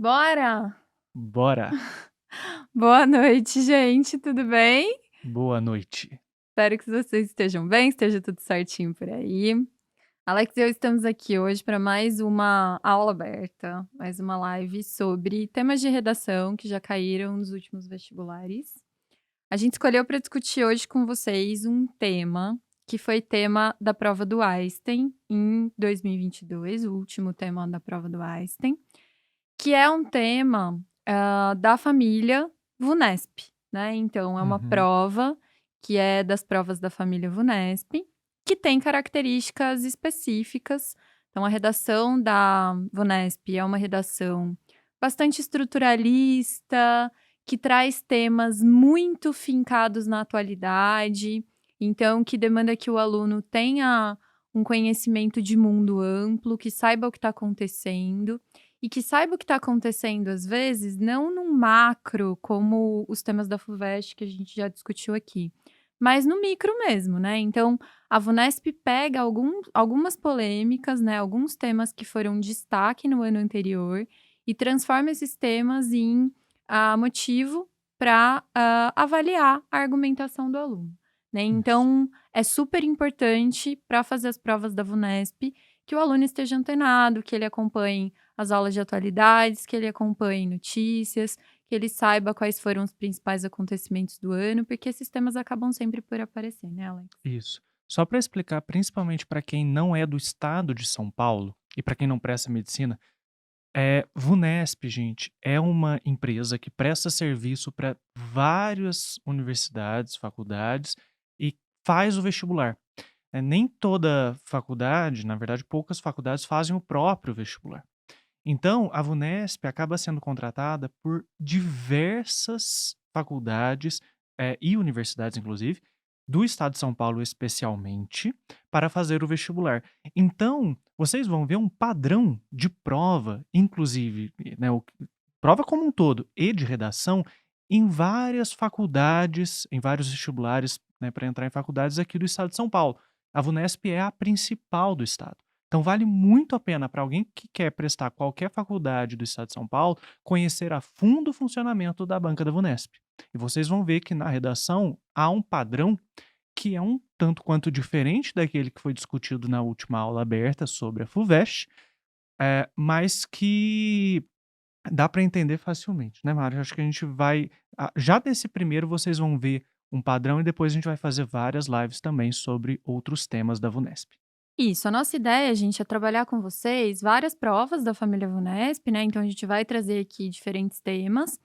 Bora! Bora! Boa noite, gente, tudo bem? Boa noite. Espero que vocês estejam bem, esteja tudo certinho por aí. Alex e eu estamos aqui hoje para mais uma aula aberta, mais uma live sobre temas de redação que já caíram nos últimos vestibulares. A gente escolheu para discutir hoje com vocês um tema que foi tema da prova do Einstein em 2022, o último tema da prova do Einstein. Que é um tema, da família VUNESP, né, então é uma Uhum. prova que é das provas da família VUNESP, que tem características específicas. Então a redação da VUNESP é uma redação bastante estruturalista, que traz temas muito fincados na atualidade, então que demanda que o aluno tenha um conhecimento de mundo amplo, que saiba o que está acontecendo. E que saiba o que está acontecendo, às vezes, não num macro, como os temas da FUVEST que a gente já discutiu aqui, mas no micro mesmo, né. Então, a VUNESP pega algumas polêmicas, né, alguns temas que foram destaque no ano anterior e transforma esses temas em, motivo para avaliar a argumentação do aluno, né. Isso. Então, é super importante para fazer as provas da VUNESP que o aluno esteja antenado, que ele acompanhe as aulas de atualidades, que ele acompanhe notícias, que ele saiba quais foram os principais acontecimentos do ano, porque esses temas acabam sempre por aparecer, né, Alex? Isso. Só para explicar, principalmente para quem não é do estado de São Paulo e para quem não presta medicina, VUNESP, gente, é uma empresa que presta serviço para várias universidades, faculdades e faz o vestibular. Nem toda faculdade, na verdade, poucas faculdades fazem o próprio vestibular. Então, a VUNESP acaba sendo contratada por diversas faculdades, e universidades, inclusive, do estado de São Paulo especialmente, para fazer o vestibular. Então, vocês vão ver um padrão de prova, inclusive, né, prova como um todo e de redação, em várias faculdades, em vários vestibulares, né, para entrar em faculdades aqui do estado de São Paulo. A VUNESP é a principal do estado. Então vale muito a pena para alguém que quer prestar qualquer faculdade do estado de São Paulo, conhecer a fundo o funcionamento da banca da VUNESP. E vocês vão ver que na redação há um padrão que é um tanto quanto diferente daquele que foi discutido na última aula aberta sobre a FUVEST, mas que dá para entender facilmente, né, Mário? Acho que a gente vai já desse primeiro vocês vão ver um padrão e depois a gente vai fazer várias lives também sobre outros temas da VUNESP. Isso, a nossa ideia, gente, é trabalhar com vocês várias provas da família VUNESP, né, então a gente vai trazer aqui diferentes temas.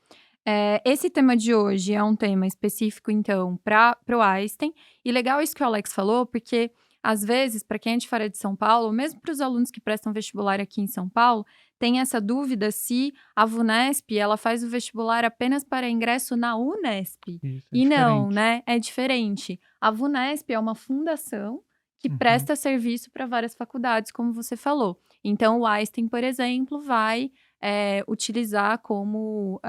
Esse tema de hoje é um tema específico, então, para o Einstein. E legal isso que o Alex falou, porque às vezes, para quem é de fora de São Paulo, mesmo para os alunos que prestam vestibular aqui em São Paulo, tem essa dúvida se a VUNESP ela faz o vestibular apenas para ingresso na UNESP. Isso, é E não, diferente. né? É diferente. A VUNESP é uma fundação que Uhum. presta serviço para várias faculdades, como você falou. Então, o Einstein, por exemplo, vai utilizar como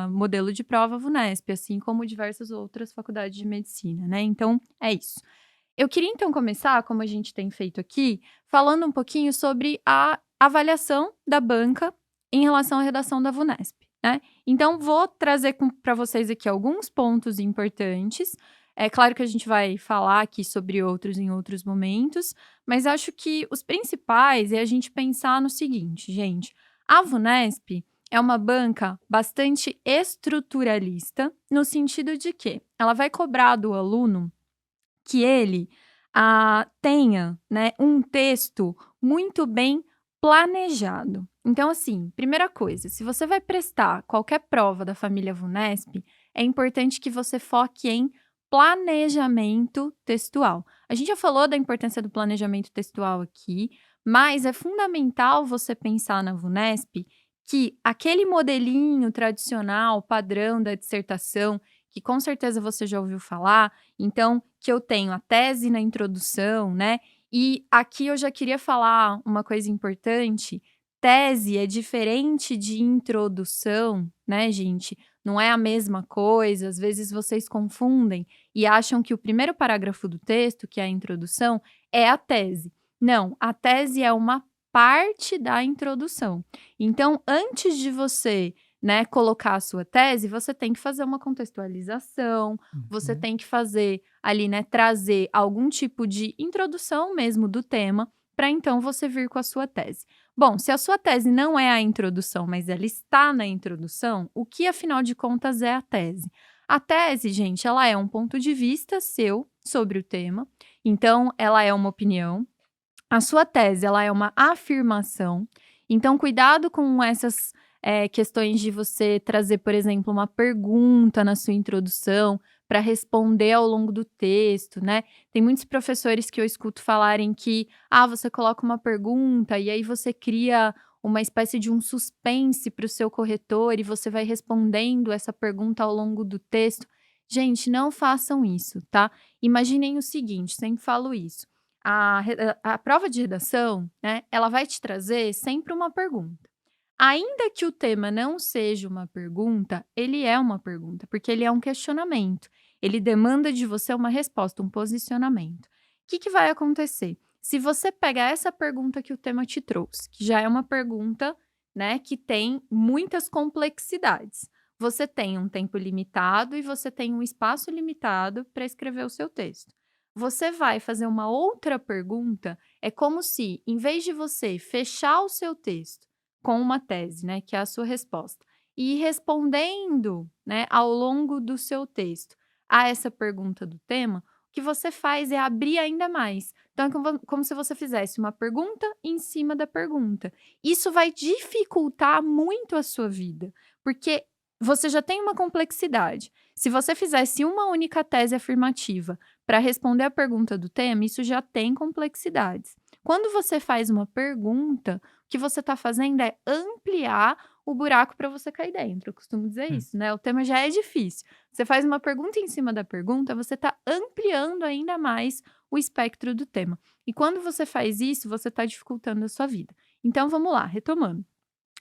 modelo de prova a VUNESP, assim como diversas outras faculdades de medicina, né? Então, é isso. Eu queria então começar, como a gente tem feito aqui, falando um pouquinho sobre a avaliação da banca em relação à redação da VUNESP, né? Então, vou trazer para vocês aqui alguns pontos importantes. É claro que a gente vai falar aqui sobre outros em outros momentos, mas acho que os principais é a gente pensar no seguinte, gente: a VUNESP é uma banca bastante estruturalista, no sentido de que ela vai cobrar do aluno que ele, tenha, né, um texto muito bem planejado. Então, assim, primeira coisa, se você vai prestar qualquer prova da família VUNESP, é importante que você foque em planejamento textual. A gente já falou da importância do planejamento textual aqui, mas é fundamental você pensar na VUNESP que aquele modelinho tradicional, padrão da dissertação, que com certeza você já ouviu falar, então, que eu tenho a tese na introdução, né, e aqui eu já queria falar uma coisa importante: tese é diferente de introdução, né, gente, não é a mesma coisa, às vezes vocês confundem e acham que o primeiro parágrafo do texto, que é a introdução, é a tese. Não, a tese é uma parte da introdução. Então, antes de você, né, colocar a sua tese, você tem que fazer uma contextualização, você Uhum. tem que fazer ali, né, trazer algum tipo de introdução mesmo do tema, para então você vir com a sua tese. Bom, se a sua tese não é a introdução, mas ela está na introdução, o que afinal de contas é a tese? A tese, gente, ela é um ponto de vista seu sobre o tema, então ela é uma opinião. A sua tese, ela é uma afirmação, então cuidado com essas, questões de você trazer, por exemplo, uma pergunta na sua introdução para responder ao longo do texto, né. Tem muitos professores que eu escuto falarem que, você coloca uma pergunta e aí você cria uma espécie de um suspense para o seu corretor e você vai respondendo essa pergunta ao longo do texto. Gente, não façam isso, tá. Imaginem o seguinte, sempre falo isso, a prova de redação, né, ela vai te trazer sempre uma pergunta. Ainda que o tema não seja uma pergunta, ele é uma pergunta, porque ele é um questionamento. Ele demanda de você uma resposta, um posicionamento. O que vai acontecer? Se você pegar essa pergunta que o tema te trouxe, que já é uma pergunta, né, que tem muitas complexidades. Você tem um tempo limitado e você tem um espaço limitado para escrever o seu texto. Você vai fazer uma outra pergunta, é como se, em vez de você fechar o seu texto com uma tese, né, que é a sua resposta, e ir respondendo, né, ao longo do seu texto a essa pergunta do tema, o que você faz é abrir ainda mais. Então, é como se você fizesse uma pergunta em cima da pergunta. Isso vai dificultar muito a sua vida, porque você já tem uma complexidade. Se você fizesse uma única tese afirmativa para responder a pergunta do tema, isso já tem complexidades. Quando você faz uma pergunta, o que você está fazendo é ampliar o buraco para você cair dentro. Eu costumo dizer Hum. isso, né? O tema já é difícil. Você faz uma pergunta em cima da pergunta, você está ampliando ainda mais o espectro do tema. E quando você faz isso, você está dificultando a sua vida. Então vamos lá, retomando.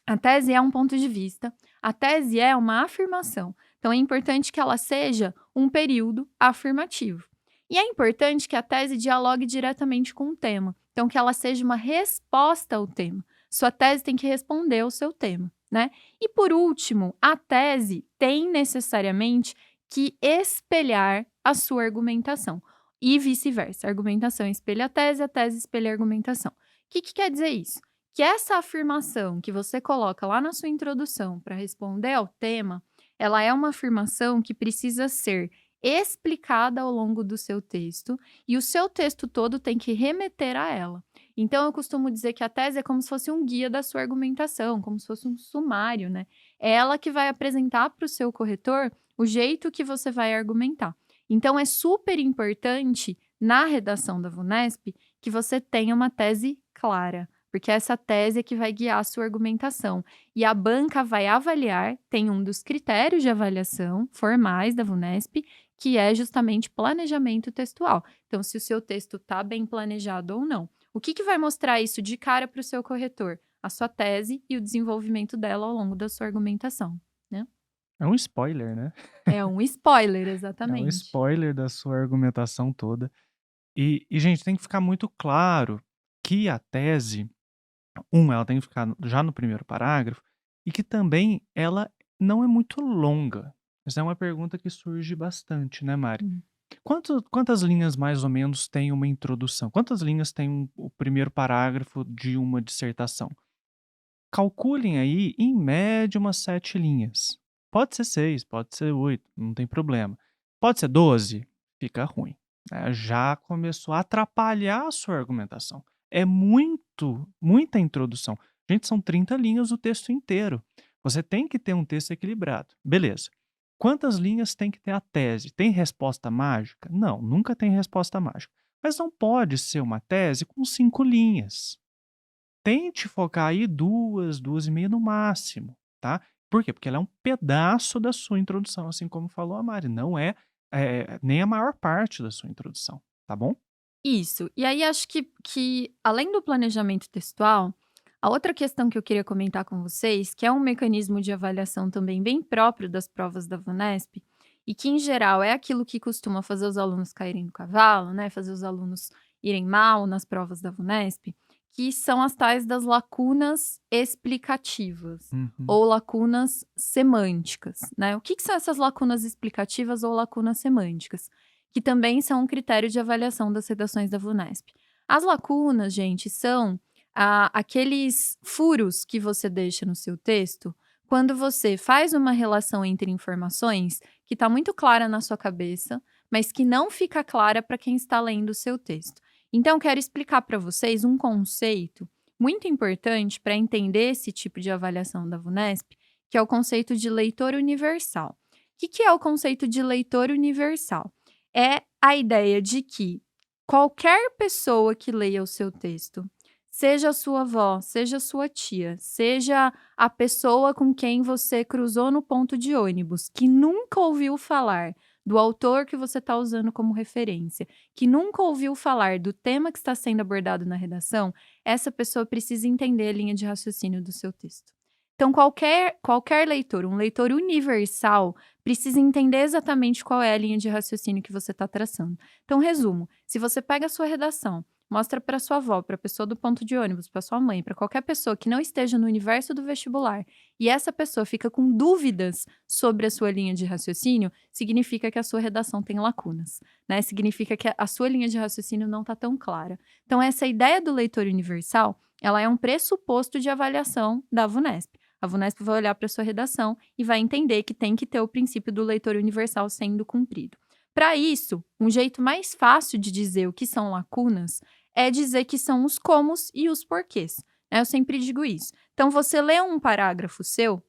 A tese é um ponto de vista, a tese é uma afirmação. Então é importante que ela seja um período afirmativo. E é importante que a tese dialogue diretamente com o tema. Então, que ela seja uma resposta ao tema. Sua tese tem que responder ao seu tema, né? E por último, a tese tem necessariamente que espelhar a sua argumentação. E vice-versa. A argumentação espelha a tese espelha a argumentação. O que quer dizer isso? Que essa afirmação que você coloca lá na sua introdução para responder ao tema, ela é uma afirmação que precisa ser explicada ao longo do seu texto e o seu texto todo tem que remeter a ela. Então, eu costumo dizer que a tese é como se fosse um guia da sua argumentação, como se fosse um sumário, né? É ela que vai apresentar para o seu corretor o jeito que você vai argumentar. Então, é super importante na redação da VUNESP que você tenha uma tese clara, porque essa tese é que vai guiar a sua argumentação. E a banca vai avaliar, tem um dos critérios de avaliação formais da VUNESP, que é justamente planejamento textual. Então, se o seu texto está bem planejado ou não. O que vai mostrar isso de cara para o seu corretor? A sua tese e o desenvolvimento dela ao longo da sua argumentação, né? É um spoiler, né? É um spoiler, É um exatamente. spoiler da sua argumentação toda. Gente, tem que ficar muito claro que a tese, ela tem que ficar já no primeiro parágrafo, e que também ela não é muito longa. Essa é uma pergunta que surge bastante, né, Mari? Hum. Quantas linhas mais ou menos tem uma introdução? Quantas linhas tem o primeiro parágrafo de uma dissertação? Calculem aí, em média, umas 7 linhas. Pode ser 6, pode ser 8, não tem problema. Pode ser 12, fica ruim, né, já começou a atrapalhar a sua argumentação. É muita introdução. Gente, são 30 linhas o texto inteiro. Você tem que ter um texto equilibrado. Beleza. Quantas linhas tem que ter a tese? Tem resposta mágica? Não, nunca tem resposta mágica. Mas não pode ser uma tese com 5 linhas. Tente focar aí 2, 2,5 no máximo, tá. Por quê? Porque ela é um pedaço da sua introdução, assim como falou a Mari, não é, nem a maior parte da sua introdução, tá bom? Isso. E aí acho que além do planejamento textual, a outra questão que eu queria comentar com vocês, que é um mecanismo de avaliação também bem próprio das provas da VUNESP, e que em geral é aquilo que costuma fazer os alunos caírem do cavalo, né, fazer os alunos irem mal nas provas da VUNESP, que são as tais das lacunas explicativas Uhum. ou lacunas semânticas, né. O que são essas lacunas explicativas ou lacunas semânticas? Que também são um critério de avaliação das redações da VUNESP. As lacunas, gente, são, aqueles furos que você deixa no seu texto, quando você faz uma relação entre informações que está muito clara na sua cabeça, mas que não fica clara para quem está lendo o seu texto. Então, quero explicar para vocês um conceito muito importante para entender esse tipo de avaliação da VUNESP, que é o conceito de leitor universal. O que é o conceito de leitor universal? É a ideia de que qualquer pessoa que leia o seu texto, seja a sua avó, seja a sua tia, seja a pessoa com quem você cruzou no ponto de ônibus, que nunca ouviu falar do autor que você está usando como referência, que nunca ouviu falar do tema que está sendo abordado na redação, essa pessoa precisa entender a linha de raciocínio do seu texto. Então, qualquer leitor, um leitor universal, precisa entender exatamente qual é a linha de raciocínio que você está traçando. Então, resumo: se você pega a sua redação, mostra para sua avó, para a pessoa do ponto de ônibus, para sua mãe, para qualquer pessoa que não esteja no universo do vestibular, e essa pessoa fica com dúvidas sobre a sua linha de raciocínio, significa que a sua redação tem lacunas, né? Significa que a sua linha de raciocínio não está tão clara. Então, essa ideia do leitor universal, ela é um pressuposto de avaliação da VUNESP. A VUNESP vai olhar para sua redação e vai entender que tem que ter o princípio do leitor universal sendo cumprido. Para isso, um jeito mais fácil de dizer o que são lacunas é dizer que são os comos e os porquês, né? Eu sempre digo isso. Então, você lê um parágrafo seu,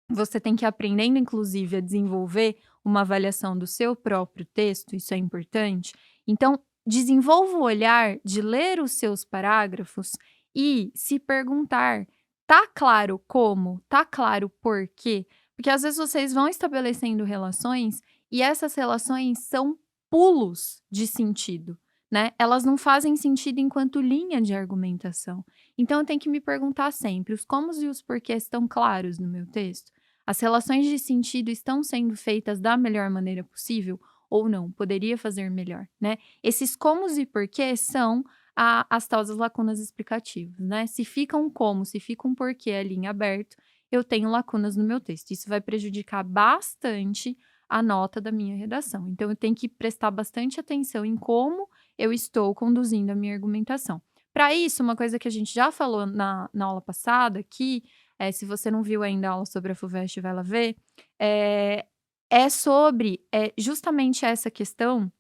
você tem que ir aprendendo, inclusive, a desenvolver uma avaliação do seu próprio texto, isso é importante. Então, desenvolva o olhar de ler os seus parágrafos e se perguntar: tá claro como? Tá claro por quê? Porque às vezes vocês vão estabelecendo relações e essas relações são pulos de sentido, né? Elas não fazem sentido enquanto linha de argumentação. Então, eu tenho que me perguntar sempre: os comos e os porquês estão claros no meu texto? As relações de sentido estão sendo feitas da melhor maneira possível ou não? Poderia fazer melhor, né? Esses comos e porquês são as tais das lacunas explicativas, né? Se fica um como, se fica um porquê ali em aberto, eu tenho lacunas no meu texto. Isso vai prejudicar bastante a nota da minha redação. Então, eu tenho que prestar bastante atenção em como eu estou conduzindo a minha argumentação. Para isso, uma coisa que a gente já falou na aula passada, que se você não viu ainda a aula sobre a FUVEST, vai lá ver, eh, é sobre, justamente essa questão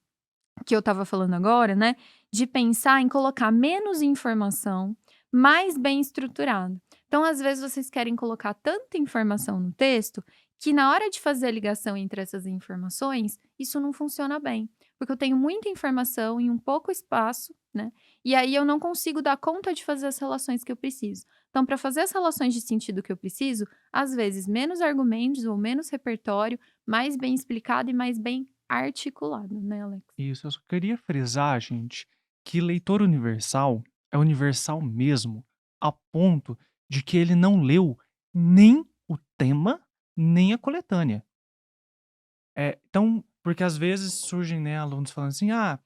que eu estava falando agora, né, de pensar em colocar menos informação, mais bem estruturado. Então, às vezes, vocês querem colocar tanta informação no texto, que na hora de fazer a ligação entre essas informações, isso não funciona bem. Porque eu tenho muita informação em um pouco espaço, né, e aí eu não consigo dar conta de fazer as relações que eu preciso. Então, para fazer as relações de sentido que eu preciso, às vezes menos argumentos ou menos repertório, mais bem explicado e mais bem articulado, né, Alex? Isso, eu só queria frisar, gente, que leitor universal é universal mesmo, a ponto de que ele não leu nem o tema, nem a coletânea. Então, porque às vezes surgem, né, alunos falando assim: "Ah,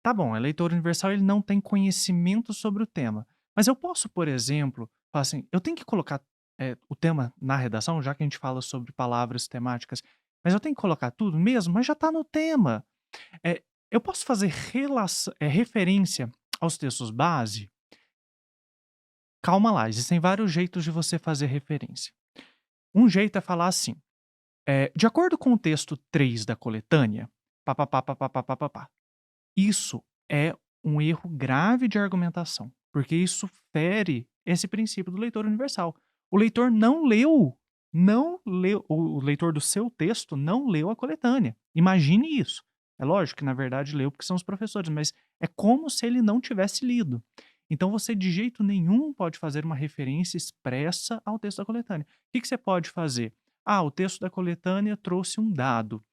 tá bom, é leitor universal, ele não tem conhecimento sobre o tema". Mas eu posso, por exemplo, falar assim: "Eu tenho que colocar, o tema na redação, já que a gente fala sobre palavras temáticas, mas eu tenho que colocar tudo mesmo? Mas já tá no tema". Eu posso fazer referência aos textos base? Calma lá, existem vários jeitos de você fazer referência. Um jeito é falar assim: "De acordo com o texto 3 da coletânea, pá-pá-pá, pá-pá-pá, pá-pá-pá". Isso é um erro grave de argumentação, porque isso fere esse princípio do leitor universal. O leitor não leu o leitor do seu texto não leu a coletânea. Imagine isso. É lógico que na verdade leu porque são os professores, mas é como se ele não tivesse lido. Então você de jeito nenhum pode fazer uma referência expressa ao texto da coletânea. O que que você pode fazer? Ah, o texto da coletânea trouxe um dado,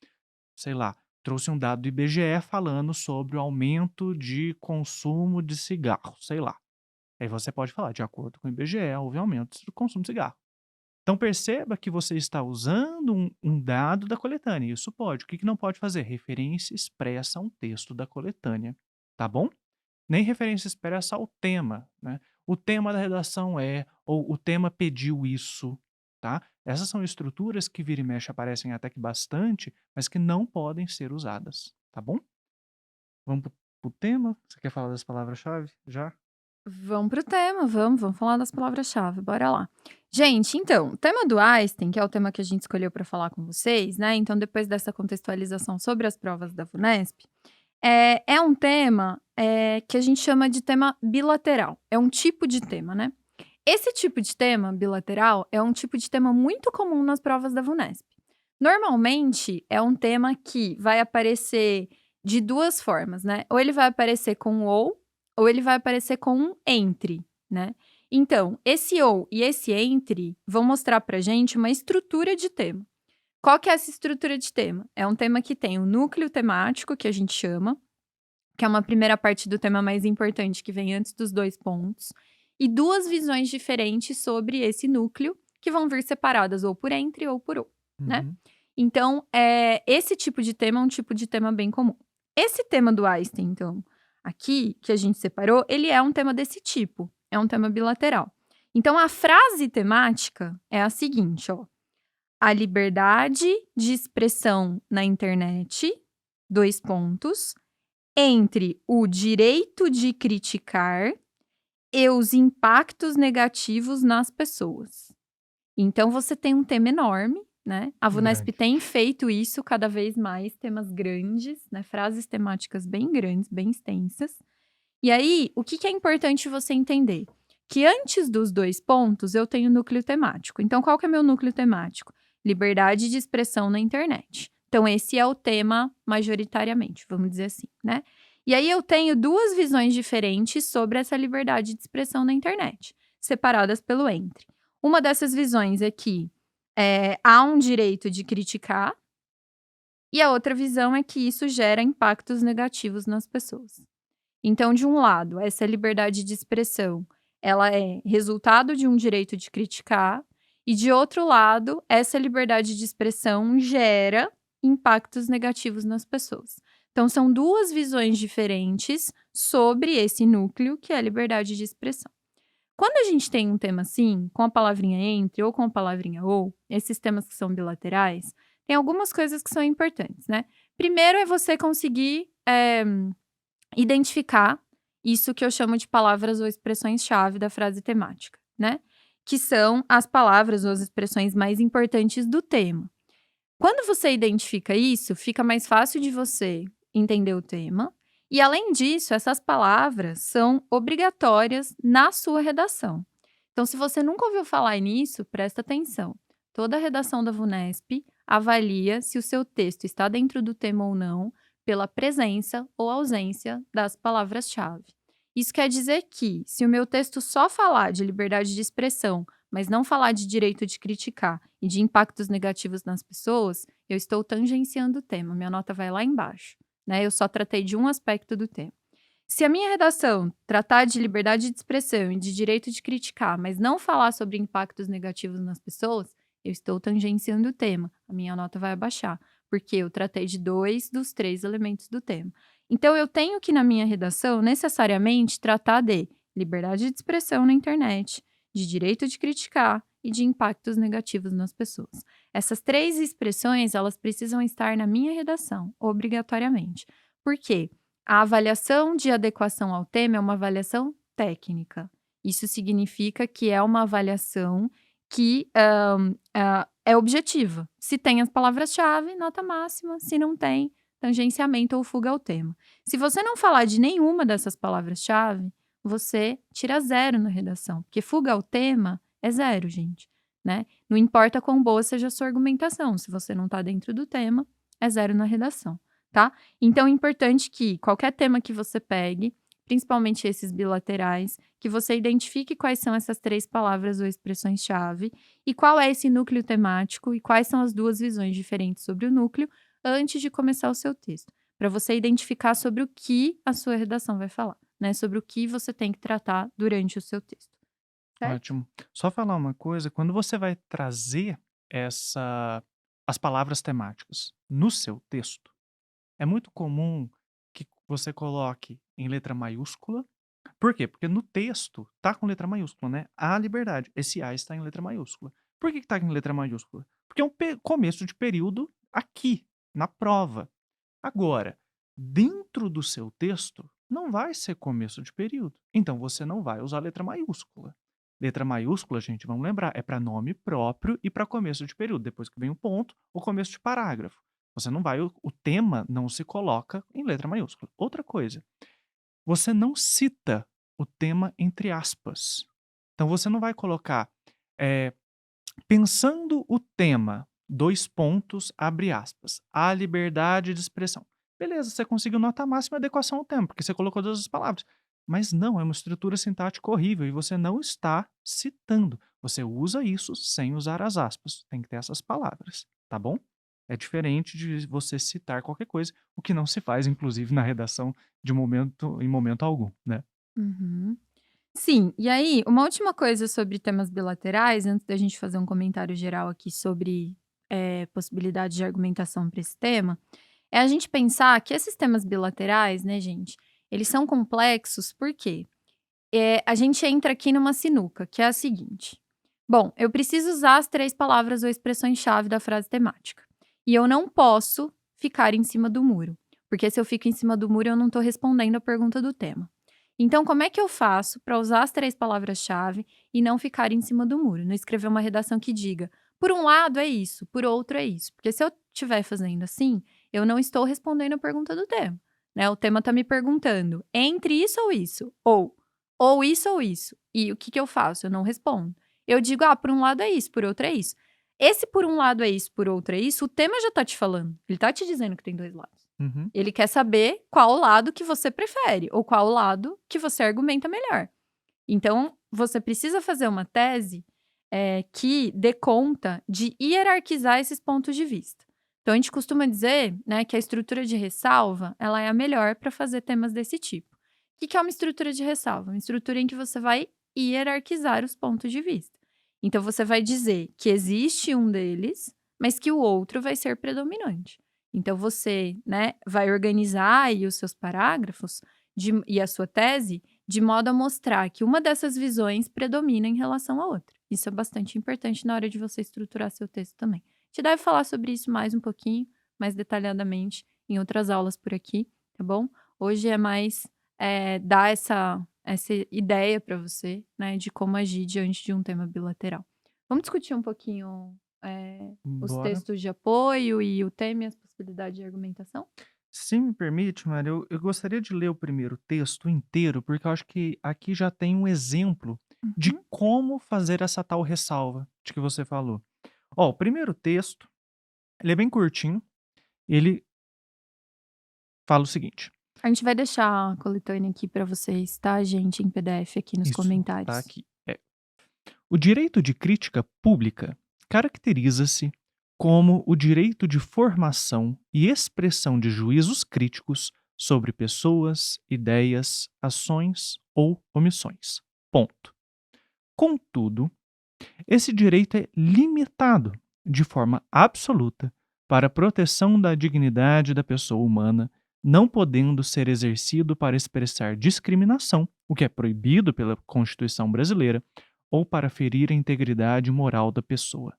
sei lá, trouxe um dado do IBGE falando sobre o aumento de consumo de cigarro, sei lá. Aí você pode falar: "De acordo com o IBGE, houve aumento do consumo de cigarro". Então perceba que você está usando um dado da coletânea, isso pode. O que que não pode fazer? Referência expressa a um texto da coletânea, tá bom? nem referência expressa ao tema, né? O tema da redação é, ou o tema pediu isso, tá? Essas são estruturas que vira e mexe aparecem até que bastante, mas que não podem ser usadas, tá bom? Vamos pro tema? Você quer falar das palavras-chave já? Vamos pro tema, vamos falar das palavras-chave, bora lá. Gente, então, o tema do Einstein, que é o tema que a gente escolheu para falar com vocês, né? Então, depois dessa contextualização sobre as provas da VUNESP, é um tema que a gente chama de tema bilateral. É um tipo de tema, né? Esse tipo de tema bilateral é um tipo de tema muito comum nas provas da VUNESP. Normalmente, é um tema que vai aparecer de duas formas, né? Ou ele vai aparecer com um ou ele vai aparecer com um entre, né? Então, esse ou e esse entre vão mostrar pra gente uma estrutura de tema. Qual que é essa estrutura de tema? É um tema que tem um núcleo temático, que a gente chama, que é uma primeira parte do tema mais importante, que vem antes dos dois pontos, e duas visões diferentes sobre esse núcleo, que vão vir separadas ou por entre ou por ou, né? Uhum. Então, esse tipo de tema é um tipo de tema bem comum. Esse tema do Einstein, então, aqui, que a gente separou, ele é um tema desse tipo, é um tema bilateral. Então, a frase temática é a seguinte, ó. A liberdade de expressão na internet, dois pontos, entre o direito de criticar e os impactos negativos nas pessoas. Então você tem um tema enorme, né? A VUNESP Grande. tem feito isso cada vez mais, temas grandes, né? Frases temáticas bem grandes, bem extensas. E aí, o que é importante você entender? Que antes dos dois pontos, eu tenho núcleo temático. Então, qual que é meu núcleo temático? Liberdade de expressão na internet. Então, esse é o tema majoritariamente, vamos dizer assim, né? E aí, eu tenho duas visões diferentes sobre essa liberdade de expressão na internet, separadas pelo entre. Uma dessas visões é que há um direito de criticar, e a outra visão é que isso gera impactos negativos nas pessoas. Então, de um lado, essa liberdade de expressão, ela é resultado de um direito de criticar, e de outro lado, essa liberdade de expressão gera impactos negativos nas pessoas. Então, são duas visões diferentes sobre esse núcleo que é a liberdade de expressão. Quando a gente tem um tema assim, com a palavrinha entre ou com a palavrinha ou, esses temas que são bilaterais, tem algumas coisas que são importantes, né? Primeiro é você conseguir identificar isso que eu chamo de palavras ou expressões-chave da frase temática, né? Que são as palavras ou as expressões mais importantes do tema. Quando você identifica isso, fica mais fácil de você entender o tema. E, além disso, essas palavras são obrigatórias na sua redação. Então, se você nunca ouviu falar nisso, presta atenção. Toda a redação da VUNESP avalia se o seu texto está dentro do tema ou não, pela presença ou ausência das palavras-chave. Isso quer dizer que, se o meu texto só falar de liberdade de expressão, mas não falar de direito de criticar e de impactos negativos nas pessoas, eu estou tangenciando o tema, minha nota vai lá embaixo, né? Eu só tratei de um aspecto do tema. Se a minha redação tratar de liberdade de expressão e de direito de criticar, mas não falar sobre impactos negativos nas pessoas, eu estou tangenciando o tema, a minha nota vai abaixar, porque eu tratei de 2 dos 3 elementos do tema. Então, eu tenho que, na minha redação, necessariamente tratar de liberdade de expressão na internet, de direito de criticar e de impactos negativos nas pessoas. Essas 3 expressões, elas precisam estar na minha redação, obrigatoriamente. Por quê? A avaliação de adequação ao tema é uma avaliação técnica. Isso significa que é uma avaliação que é objetiva. Se tem as palavras-chave, nota máxima. Se não tem, tangenciamento ou fuga ao tema. Se você não falar de nenhuma dessas palavras-chave, você tira 0 na redação, porque fuga ao tema é 0, gente, né? Não importa quão boa seja a sua argumentação, se você não está dentro do tema, é 0 na redação, tá? Então, é importante que qualquer tema que você pegue, principalmente esses bilaterais, que você identifique quais são essas 3 palavras ou expressões-chave e qual é esse núcleo temático e quais são as duas visões diferentes sobre o núcleo antes de começar o seu texto, para você identificar sobre o que a sua redação vai falar, né? Sobre o que você tem que tratar durante o seu texto, certo? Ótimo. Só falar uma coisa, quando você vai trazer as palavras temáticas no seu texto, é muito comum que você coloque em letra maiúscula. Por quê? Porque no texto tá com letra maiúscula, né? A liberdade. Esse A está em letra maiúscula. Por que tá em letra maiúscula? Porque é um começo de período aqui, na prova. Agora, dentro do seu texto, não vai ser começo de período. Então, você não vai usar letra maiúscula. Letra maiúscula, gente, vamos lembrar, é para nome próprio e para começo de período. Depois que vem o ponto, o começo de parágrafo. Você não vai, o tema não se coloca em letra maiúscula. Outra coisa, você não cita o tema entre aspas. Então, você não vai colocar, eh, pensando o tema, dois pontos, abre aspas, a liberdade de expressão. Beleza, você conseguiu nota máxima e adequação ao tema, porque você colocou todas as palavras. Mas não, é uma estrutura sintática horrível e você não está citando. Você usa isso sem usar as aspas. Tem que ter essas palavras, tá bom? É diferente de você citar qualquer coisa, o que não se faz, inclusive, na redação em momento algum, né? Uhum. Sim, e aí, uma última coisa sobre temas bilaterais, antes da gente fazer um comentário geral aqui sobre possibilidade de argumentação para esse tema, é a gente pensar que esses temas bilaterais, né, gente, eles são complexos porque a gente entra aqui numa sinuca, que é a seguinte: bom, eu preciso usar as 3 palavras ou expressões-chave da frase temática. E eu não posso ficar em cima do muro, porque se eu fico em cima do muro, eu não estou respondendo a pergunta do tema. Então, como é que eu faço para usar as 3 palavras-chave e não ficar em cima do muro? Não escrever uma redação que diga, por um lado é isso, por outro é isso. Porque se eu estiver fazendo assim, eu não estou respondendo a pergunta do tema. Né? O tema está me perguntando entre isso ou isso, ou isso ou isso. E o que, que eu faço? Eu não respondo. Eu digo, por um lado é isso, por outro é isso. Esse por um lado é isso, por outro é isso, o tema já tá te falando. Ele tá te dizendo que tem 2 lados. Uhum. Ele quer saber qual lado que você prefere, ou qual lado que você argumenta melhor. Então, você precisa fazer uma tese que dê conta de hierarquizar esses pontos de vista. Então, a gente costuma dizer, né, que a estrutura de ressalva, ela é a melhor para fazer temas desse tipo. O que é uma estrutura de ressalva? Uma estrutura em que você vai hierarquizar os pontos de vista. Então, você vai dizer que existe um deles, mas que o outro vai ser predominante. Então, você, né, vai organizar aí os seus parágrafos e a sua tese de modo a mostrar que uma dessas visões predomina em relação à outra. Isso é bastante importante na hora de você estruturar seu texto também. A gente deve falar sobre isso mais um pouquinho, mais detalhadamente, em outras aulas por aqui, tá bom? Hoje é mais dar essa ideia para você, né, de como agir diante de um tema bilateral. Vamos discutir um pouquinho os Bora. textos de apoio e o tema e as possibilidades de argumentação? Se me permite, Mário, eu gostaria de ler o primeiro texto inteiro, porque eu acho que aqui já tem um exemplo de Uhum. como fazer essa tal ressalva de que você falou. Ó, o primeiro texto, ele é bem curtinho, ele fala o seguinte. A gente vai deixar a coletânea aqui para vocês, tá, gente, em PDF aqui nos Isso, tá comentários. aqui. O direito de crítica pública caracteriza-se como o direito de formação e expressão de juízos críticos sobre pessoas, ideias, ações ou omissões. Ponto. Contudo, esse direito é limitado de forma absoluta para a proteção da dignidade da pessoa humana, não podendo ser exercido para expressar discriminação, o que é proibido pela Constituição brasileira, ou para ferir a integridade moral da pessoa.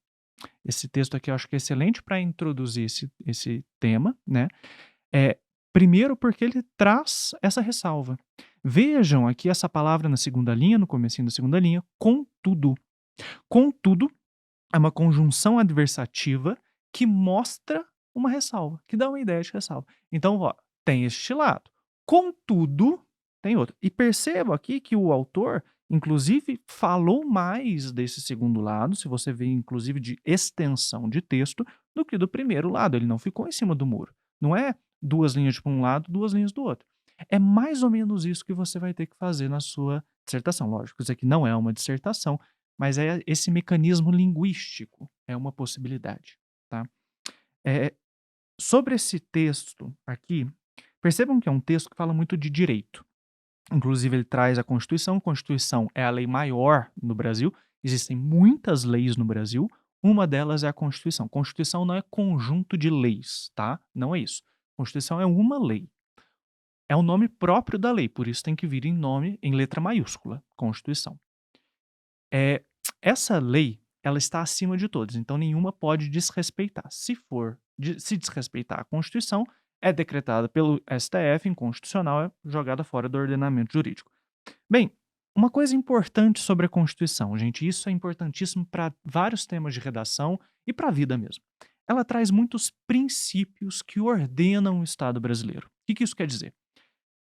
Esse texto aqui eu acho que é excelente para introduzir esse tema, né? Primeiro porque ele traz essa ressalva. Vejam aqui essa palavra na segunda linha, no comecinho da segunda linha, contudo. Contudo, é uma conjunção adversativa que mostra uma ressalva, que dá uma ideia de ressalva. Então, ó, tem este lado. Contudo, tem outro. E perceba aqui que o autor, inclusive, falou mais desse segundo lado, se você vê, inclusive, de extensão de texto, do que do primeiro lado. Ele não ficou em cima do muro. Não é 2 linhas de um lado, 2 linhas do outro. É mais ou menos isso que você vai ter que fazer na sua dissertação. Lógico, isso aqui não é uma dissertação, mas é esse mecanismo linguístico, é uma possibilidade, tá? Eh, Sobre esse texto aqui, percebam que é um texto que fala muito de direito. Inclusive ele traz a Constituição é a lei maior no Brasil, existem muitas leis no Brasil, uma delas é a Constituição. Constituição não é conjunto de leis, tá? Não é isso. Constituição é uma lei. É o nome próprio da lei, por isso tem que vir em nome em letra maiúscula, Constituição. É, essa lei, ela está acima de todas, então nenhuma pode desrespeitar. Se desrespeitar a Constituição, é decretada pelo STF inconstitucional, é jogada fora do ordenamento jurídico. Bem, uma coisa importante sobre a Constituição, gente, isso é importantíssimo para vários temas de redação e para a vida mesmo. Ela traz muitos princípios que ordenam o Estado brasileiro. O que isso quer dizer?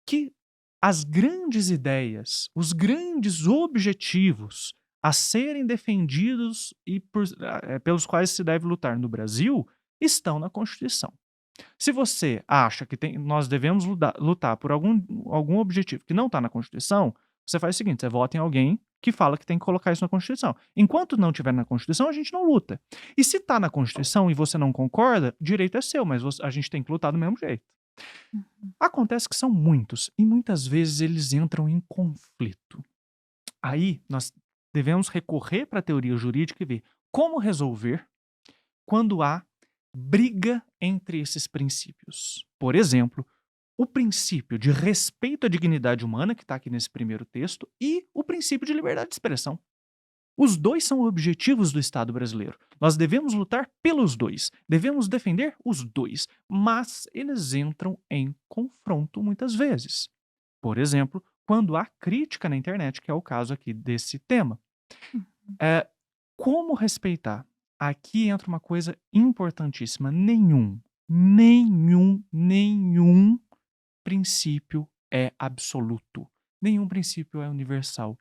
Que as grandes ideias, os grandes objetivos a serem defendidos e pelos quais se deve lutar no Brasil estão na Constituição. Se você acha que nós devemos lutar por algum objetivo que não está na Constituição, você faz o seguinte: você vota em alguém que fala que tem que colocar isso na Constituição. Enquanto não estiver na Constituição, a gente não luta. E se está na Constituição e você não concorda, direito é seu, mas a gente tem que lutar do mesmo jeito. Uhum. Acontece que são muitos e muitas vezes eles entram em conflito. Aí nós devemos recorrer para a teoria jurídica e ver como resolver quando há briga entre esses princípios. Por exemplo, o princípio de respeito à dignidade humana, que está aqui nesse primeiro texto, e o princípio de liberdade de expressão. Os dois são objetivos do Estado brasileiro. Nós devemos lutar pelos dois, devemos defender os dois, mas eles entram em confronto muitas vezes. Por exemplo, quando há crítica na internet, que é o caso aqui desse tema. Uhum. Como respeitar? Aqui entra uma coisa importantíssima. Nenhum princípio é absoluto. Nenhum princípio é universal.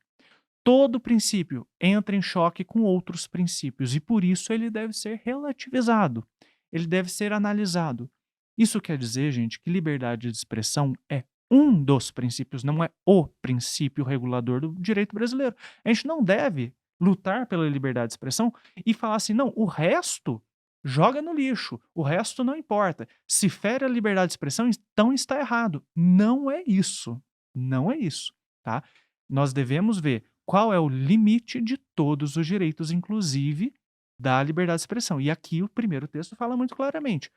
Todo princípio entra em choque com outros princípios e por isso ele deve ser relativizado. Ele deve ser analisado. Isso quer dizer, gente, que liberdade de expressão é um dos princípios, não é o princípio regulador do direito brasileiro. A gente não deve lutar pela liberdade de expressão e falar assim: não, o resto joga no lixo, o resto não importa. Se fere a liberdade de expressão, então está errado. Não é isso. Não é isso, tá? Nós devemos ver qual é o limite de todos os direitos, inclusive da liberdade de expressão. E aqui o primeiro texto fala muito claramente: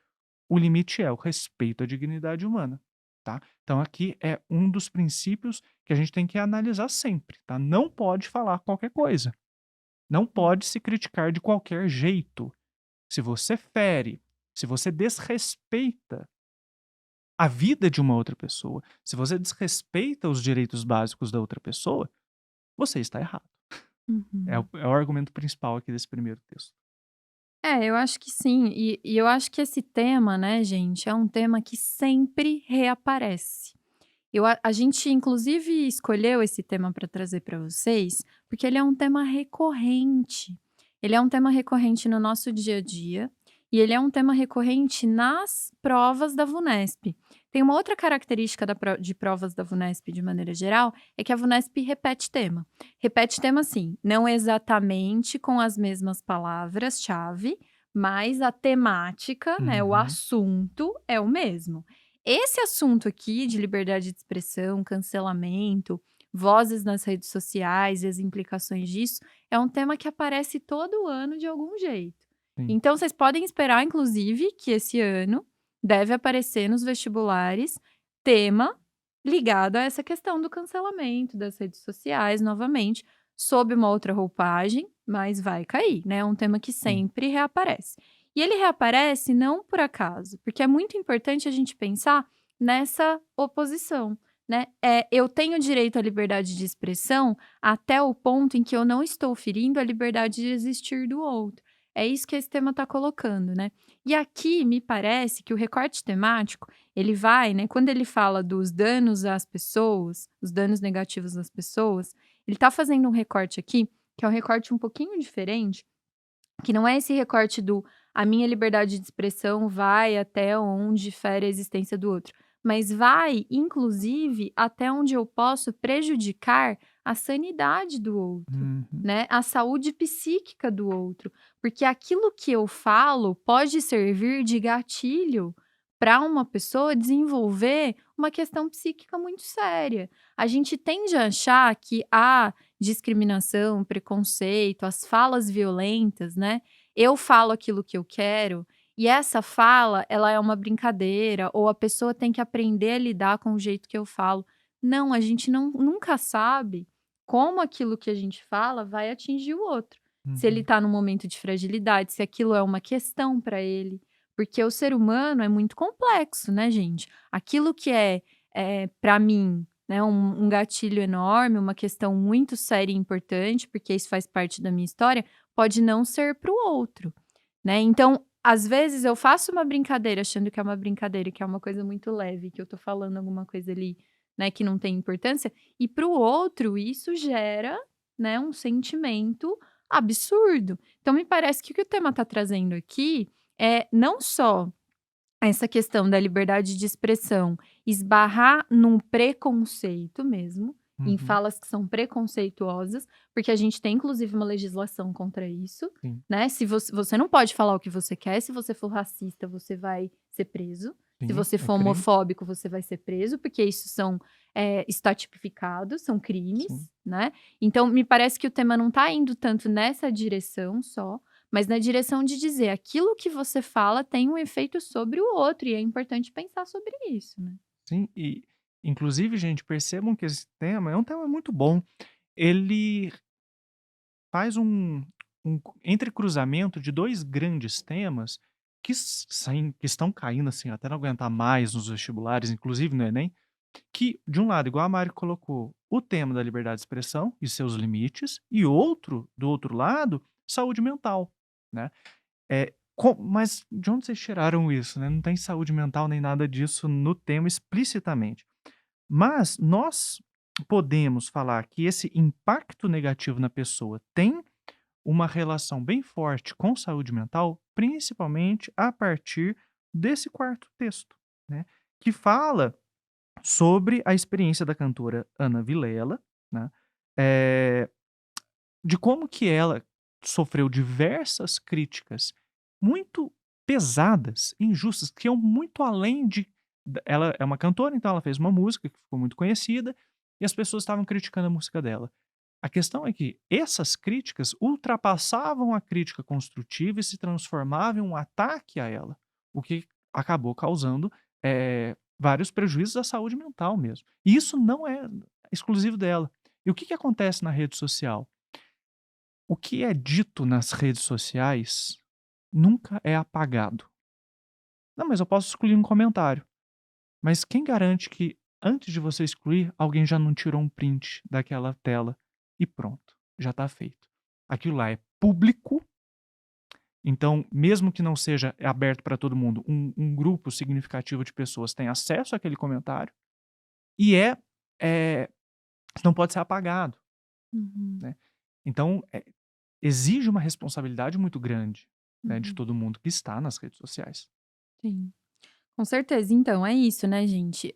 o limite é o respeito à dignidade humana. Tá? Então, aqui é um dos princípios que a gente tem que analisar sempre. Tá? Não pode falar qualquer coisa. Não pode se criticar de qualquer jeito. Se você fere, se você desrespeita a vida de uma outra pessoa, se você desrespeita os direitos básicos da outra pessoa, você está errado. Uhum. É o argumento principal aqui desse primeiro texto. Eu acho que sim. E eu acho que esse tema, né, gente, é um tema que sempre reaparece. A gente, inclusive, escolheu esse tema para trazer para vocês, porque ele é um tema recorrente. Ele é um tema recorrente no nosso dia a dia e ele é um tema recorrente nas provas da VUNESP. Tem uma outra característica de provas da VUNESP, de maneira geral, é que a VUNESP repete tema. Repete tema, sim, não exatamente com as mesmas palavras-chave, mas a temática, né, o Uhum. assunto é o mesmo. Esse assunto aqui de liberdade de expressão, cancelamento, vozes nas redes sociais e as implicações disso, é um tema que aparece todo ano de algum jeito. Sim. Então vocês podem esperar, inclusive, que esse ano deve aparecer nos vestibulares tema ligado a essa questão do cancelamento das redes sociais, novamente, sob uma outra roupagem, mas vai cair, né? É um tema que Sim. sempre reaparece. E ele reaparece não por acaso, porque é muito importante a gente pensar nessa oposição, né? Eu tenho direito à liberdade de expressão até o ponto em que eu não estou ferindo a liberdade de existir do outro. É isso que esse tema está colocando, né? E aqui me parece que o recorte temático, ele vai, né? Quando ele fala dos danos às pessoas, os danos negativos às pessoas, ele está fazendo um recorte aqui, que é um recorte um pouquinho diferente, que não é esse recorte do a minha liberdade de expressão vai até onde fere a existência do outro, mas vai, inclusive, até onde eu posso prejudicar a sanidade do outro, Uhum. né? A saúde psíquica do outro. Porque aquilo que eu falo pode servir de gatilho para uma pessoa desenvolver uma questão psíquica muito séria. A gente tende a achar que a discriminação, preconceito, as falas violentas, né? Eu falo aquilo que eu quero e essa fala, ela é uma brincadeira, ou a pessoa tem que aprender a lidar com o jeito que eu falo. Não, a gente nunca sabe como aquilo que a gente fala vai atingir o outro. Se ele Uhum. tá num momento de fragilidade, se aquilo é uma questão para ele. Porque o ser humano é muito complexo, né, gente? Aquilo que para mim, né, um gatilho enorme, uma questão muito séria e importante, porque isso faz parte da minha história, pode não ser para o outro, né? Então, às vezes eu faço uma brincadeira achando que é uma brincadeira, que é uma coisa muito leve, que eu tô falando alguma coisa ali, né, que não tem importância, e para o outro isso gera, né, um sentimento absurdo. Então me parece que o tema tá trazendo aqui é não só essa questão da liberdade de expressão esbarrar num preconceito mesmo, em Uhum. falas que são preconceituosas, porque a gente tem inclusive uma legislação contra isso, Sim, né, se você não pode falar o que você quer, se você for racista, você vai ser preso, se sim, você é for crime. homofóbico, você vai ser preso, porque isso está tipificado, são Sim. crimes, né. Então me parece que o tema não está indo tanto nessa direção só, mas na direção de dizer: aquilo que você fala tem um efeito sobre o outro, e é importante pensar sobre isso, né. Sim, e inclusive, gente, percebam que esse tema é um tema muito bom. Ele faz um entrecruzamento de 2 grandes temas que estão caindo, assim, até não aguentar mais nos vestibulares, inclusive no Enem, que, de um lado, igual a Mari colocou, o tema da liberdade de expressão e seus limites, e do outro lado, saúde mental, né. Mas de onde vocês tiraram isso, né? Não tem saúde mental nem nada disso no tema explicitamente. Mas nós podemos falar que esse impacto negativo na pessoa tem uma relação bem forte com saúde mental, principalmente a partir desse quarto texto, né, que fala sobre a experiência da cantora Ana Vilela, né, eh, de como que ela sofreu diversas críticas muito pesadas, injustas, que iam muito além de ela é uma cantora, então ela fez uma música que ficou muito conhecida, e as pessoas estavam criticando a música dela. A questão é que essas críticas ultrapassavam a crítica construtiva e se transformavam em um ataque a ela, o que acabou causando, vários prejuízos à saúde mental mesmo. E isso não é exclusivo dela. E o que que acontece na rede social? O que é dito nas redes sociais nunca é apagado. Não, mas eu posso excluir um comentário. Mas quem garante que antes de você excluir, alguém já não tirou um print daquela tela e pronto, já está feito. Aquilo lá é público, então, mesmo que não seja aberto para todo mundo, um grupo significativo de pessoas tem acesso àquele comentário e é não pode ser apagado, Uhum, né. Então, exige uma responsabilidade muito grande, né, de uhum. todo mundo que está nas redes sociais. Sim, com certeza. Então, é isso, né, gente.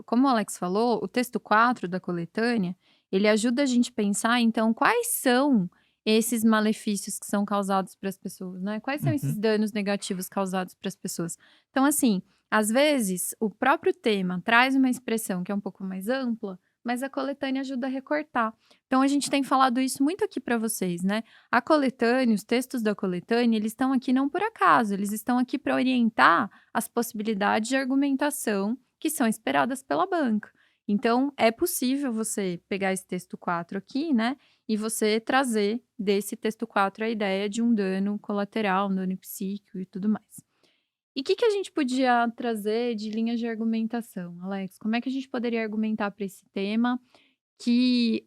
Como o Alex falou, o texto 4 da coletânea, ele ajuda a gente a pensar, então, quais são esses malefícios que são causados para as pessoas, né? Quais são esses Uhum. danos negativos causados para as pessoas? Então, assim, às vezes, o próprio tema traz uma expressão que é um pouco mais ampla, mas a coletânea ajuda a recortar. Então, a gente tem falado isso muito aqui para vocês, né? A coletânea, os textos da coletânea, eles estão aqui não por acaso, eles estão aqui para orientar as possibilidades de argumentação que são esperadas pela banca. Então, é possível você pegar esse texto 4 aqui, né, e você trazer desse texto 4 a ideia de um dano colateral, um dano psíquico e tudo mais. E o que que a gente podia trazer de linhas de argumentação, Alex? Como é que a gente poderia argumentar para esse tema? Que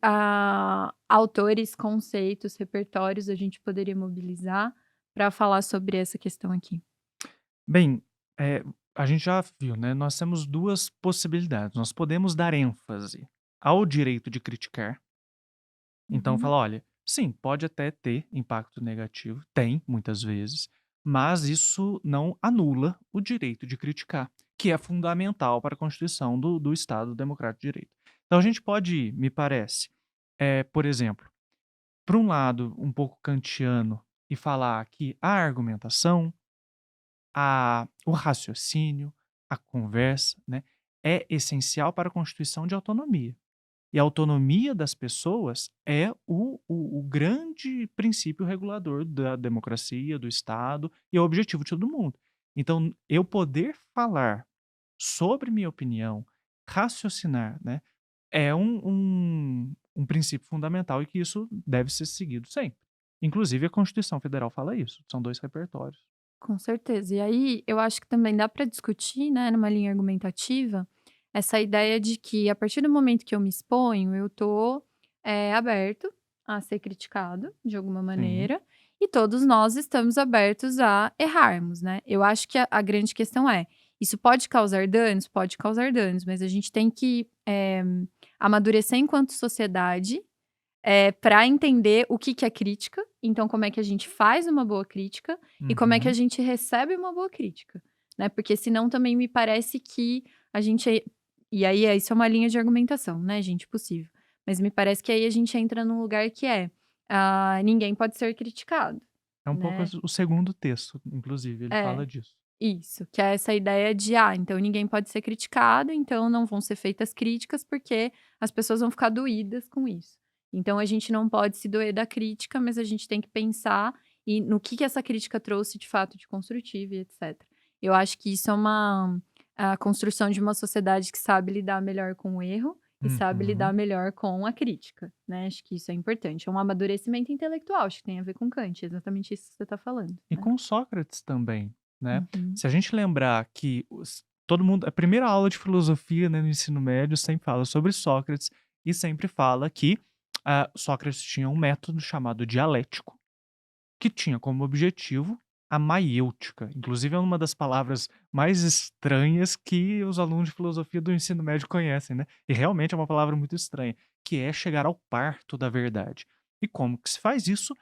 autores, conceitos, repertórios a gente poderia mobilizar para falar sobre essa questão aqui? Bem, a gente já viu, né, nós temos 2 possibilidades. Nós podemos dar ênfase ao direito de criticar, então Uhum, falar: "Olha, sim, pode até ter impacto negativo", tem, muitas vezes, mas isso não anula o direito de criticar, que é fundamental para a constituição do Estado democrático de direito. Então a gente pode ir, me parece, por exemplo, para um lado um pouco kantiano e falar que a argumentação, o raciocínio, a conversa, né, é essencial para a constituição de autonomia. E a autonomia das pessoas é o grande princípio regulador da democracia, do Estado e é o objetivo de todo mundo. Então, eu poder falar sobre minha opinião, raciocinar, né, é um princípio fundamental e que isso deve ser seguido sempre. Inclusive a Constituição Federal fala isso, são 2 repertórios. Com certeza. E aí, eu acho que também dá para discutir, né, numa linha argumentativa, essa ideia de que a partir do momento que eu me exponho, eu tô, aberto a ser criticado de alguma Sim. maneira, e todos nós estamos abertos a errarmos, né. Eu acho que a grande questão é, isso pode causar danos? Pode causar danos, mas a gente tem que, amadurecer enquanto sociedade para entender o que que é crítica, então como é que a gente faz uma boa crítica e como é que a Uhum. gente recebe uma boa crítica, né, porque senão também me parece que a gente e aí isso é uma linha de argumentação, né, gente, possível. Mas me parece que aí a gente entra num lugar que ninguém pode ser criticado, É um pouco né. o segundo texto, inclusive, ele É. fala disso. Isso, que é essa ideia de, então ninguém pode ser criticado, então não vão ser feitas críticas, porque as pessoas vão ficar doídas com isso. Então a gente não pode se doer da crítica, mas a gente tem que pensar no que essa crítica trouxe de fato de construtivo e etc. Eu acho que isso é a construção de uma sociedade que sabe lidar melhor com o erro e sabe lidar Uhum. melhor com a crítica, né? Acho que isso é importante. É um amadurecimento intelectual, acho que tem a ver com Kant, é exatamente isso que você está falando, E né? com Sócrates também, né. Uhum, Se a gente lembrar que todo mundo a primeira aula de filosofia, né, no ensino médio sempre fala sobre Sócrates e sempre fala que, Sócrates tinha um método chamado dialético, que tinha como objetivo a maiêutica. Inclusive é uma das palavras mais estranhas que os alunos de filosofia do ensino médio conhecem, né. E realmente é uma palavra muito estranha, que é chegar ao parto da verdade. E como que se faz isso?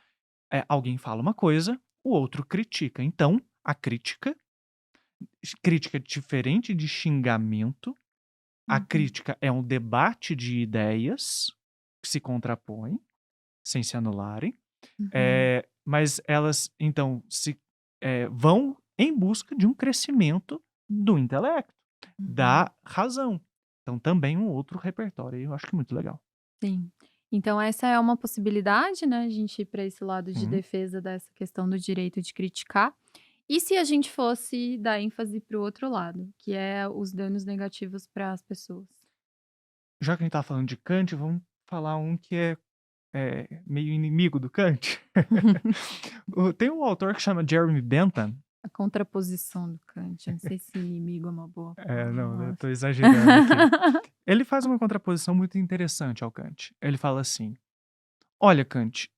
Alguém fala uma coisa, o outro critica. Então, a crítica é diferente de xingamento, a uhum. crítica é um debate de ideias que se contrapõem, sem se anularem, Uhum, mas elas então vão em busca de um crescimento do intelecto, uhum. da razão. Então também um outro repertório, eu acho que muito legal. Sim. Então essa é uma possibilidade, né, a gente ir para esse lado de Sim. defesa dessa questão do direito de criticar. E se a gente fosse dar ênfase para o outro lado, que é os danos negativos para as pessoas? Já que a gente tá falando de Kant, vamos falar um que meio inimigo do Kant. Tem um autor que chama Jeremy Bentham. A contraposição do Kant, eu não sei se inimigo é uma boa Não, eu palavra. tô exagerando aqui. Ele faz uma contraposição muito interessante ao Kant. Ele fala assim: "Olha, Kant,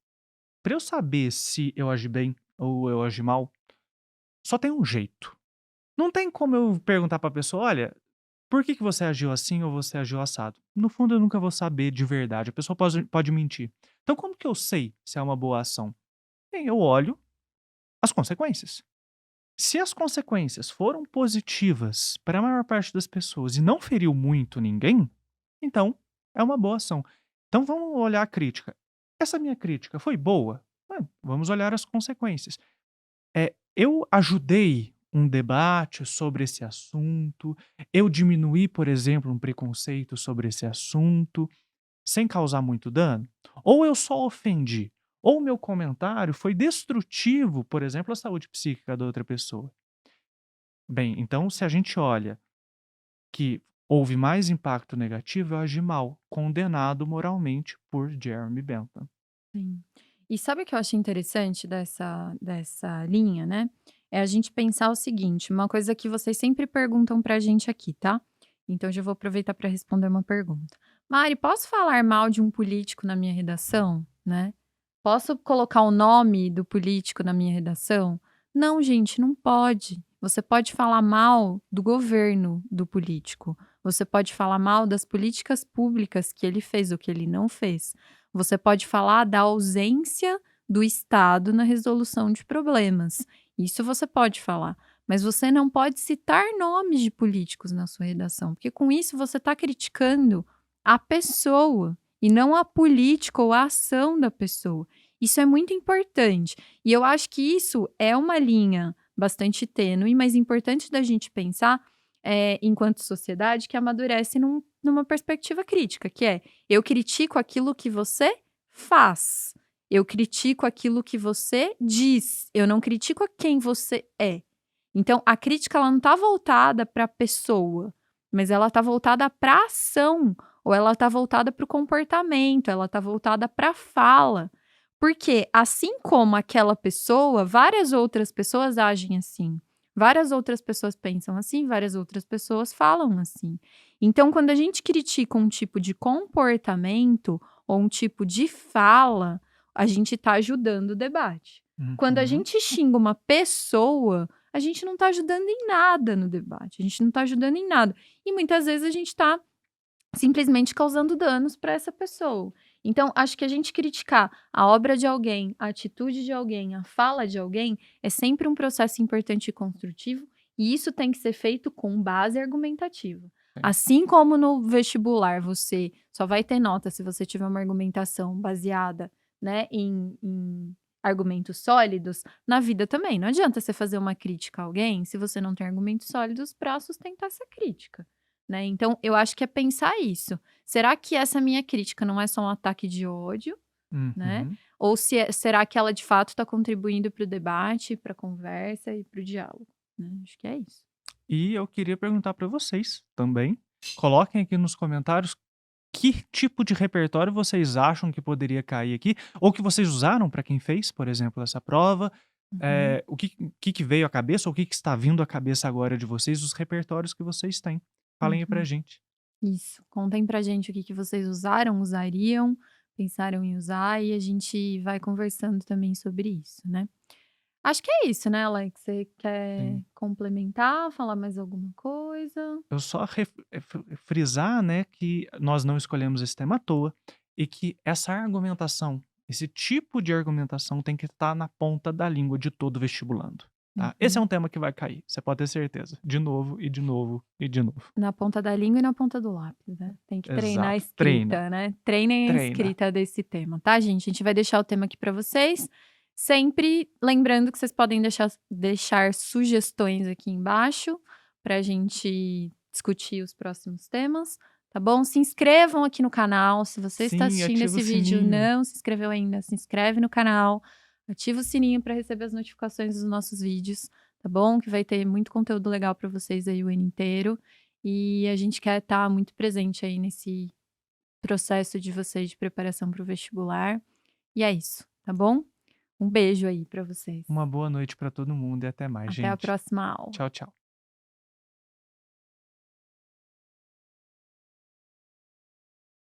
para eu saber se eu agi bem ou eu agi mal, só tem um jeito. Não tem como eu perguntar pra pessoa: 'Olha, por que que você agiu assim ou você agiu assado?' No fundo, eu nunca vou saber de verdade, a pessoa pode mentir. Então como que eu sei se é uma boa ação? Bem, eu olho as consequências. Se as consequências foram positivas para a maior parte das pessoas e não feriu muito ninguém, então é uma boa ação. Então vamos olhar a crítica. Essa minha crítica foi boa? Vamos olhar as consequências. Eu ajudei um debate sobre esse assunto, eu diminuí, por exemplo, um preconceito sobre esse assunto, sem causar muito dano? Ou eu só ofendi? Ou o meu comentário foi destrutivo, por exemplo, à saúde psíquica da outra pessoa? Bem, então se a gente olha que houve mais impacto negativo, eu agi mal, condenado moralmente por Jeremy Bentham. Sim. E sabe o que eu achei interessante dessa linha, né, é a gente pensar o seguinte, uma coisa que vocês sempre perguntam pra gente aqui, tá. Então já vou aproveitar para responder uma pergunta. "Mari, posso falar mal de um político na minha redação?", né. "Posso colocar o nome do político na minha redação?". Não, gente, não pode. Você pode falar mal do governo do político, você pode falar mal das políticas públicas que ele fez ou que ele não fez. Você pode falar da ausência do Estado na resolução de problemas. Isso você pode falar, mas você não pode citar nomes de políticos na sua redação, porque com isso você está criticando a pessoa e não a política ou a ação da pessoa. Isso é muito importante. E eu acho que isso é uma linha bastante tênue, mas importante da gente pensar, enquanto sociedade, que amadurece numa perspectiva crítica, que é eu critico aquilo que você faz. Eu critico aquilo que você diz. Eu não critico a quem você é. Então, a crítica ela não tá voltada para a pessoa, mas ela tá voltada para a ação, ou ela tá voltada para o comportamento, ela tá voltada para a fala. Porque, assim como aquela pessoa, várias outras pessoas agem assim. Várias outras pessoas pensam assim, várias outras pessoas falam assim. Então, quando a gente critica um tipo de comportamento ou um tipo de fala, a gente tá ajudando o debate. Quando a Uhum. gente xinga uma pessoa, a gente não tá ajudando em nada no debate, a gente não tá ajudando em nada. E muitas vezes a gente tá simplesmente causando danos para essa pessoa. Então, acho que a gente criticar a obra de alguém, a atitude de alguém, a fala de alguém, é sempre um processo importante e construtivo, e isso tem que ser feito com base argumentativa. Sim. Assim como no vestibular você só vai ter nota se você tiver uma argumentação baseada, né, em argumentos sólidos, na vida também. Não adianta você fazer uma crítica a alguém se você não tem argumentos sólidos para sustentar essa crítica. Né? Então, eu acho que é pensar isso. Será que essa minha crítica não é só um ataque de ódio, né? Uhum. Ou será que ela de fato está contribuindo para o debate, para a conversa e para o diálogo? Né? Acho que é isso. E eu queria perguntar para vocês também. Coloquem aqui nos comentários que tipo de repertório vocês acham que poderia cair aqui, ou que vocês usaram para quem fez, por exemplo, essa prova. Uhum. O que veio à cabeça, ou o que está vindo à cabeça agora de vocês, os repertórios que vocês têm. Falem aí pra Uhum. gente. Isso. Contem pra gente o que que vocês usaram, usariam, pensaram em usar e a gente vai conversando também sobre isso, né? Acho que é isso, né, Alex? Você quer Sim. complementar, falar mais alguma coisa? Eu só frisar, né, que nós não escolhemos esse tema à toa e que essa argumentação, esse tipo de argumentação tem que estar na ponta da língua de todo vestibulando, tá? Esse é Uhum. um tema que vai cair, você pode ter certeza. De novo, e de novo, e de novo. Na ponta da língua e na ponta do lápis, né. Tem que treinar a Exato. Treina, escrita, né. Treinem a treina. escrita desse tema, tá, gente? A gente vai deixar o tema aqui pra vocês, sempre lembrando que vocês podem deixar sugestões aqui embaixo, pra gente discutir os próximos temas, tá bom? Se inscrevam aqui no canal, se você está Sim, assistindo ativa o esse vídeo e sininho. não se inscreveu ainda, se inscreve no canal, ativa o sininho pra receber as notificações dos nossos vídeos, tá bom? Que vai ter muito conteúdo legal pra vocês aí o ano inteiro. E a gente quer estar muito presente aí nesse processo de vocês de preparação para o vestibular. E é isso, tá bom? Um beijo aí para vocês. Uma boa noite pra todo mundo e até mais, Até a gente. próxima aula. Tchau, tchau.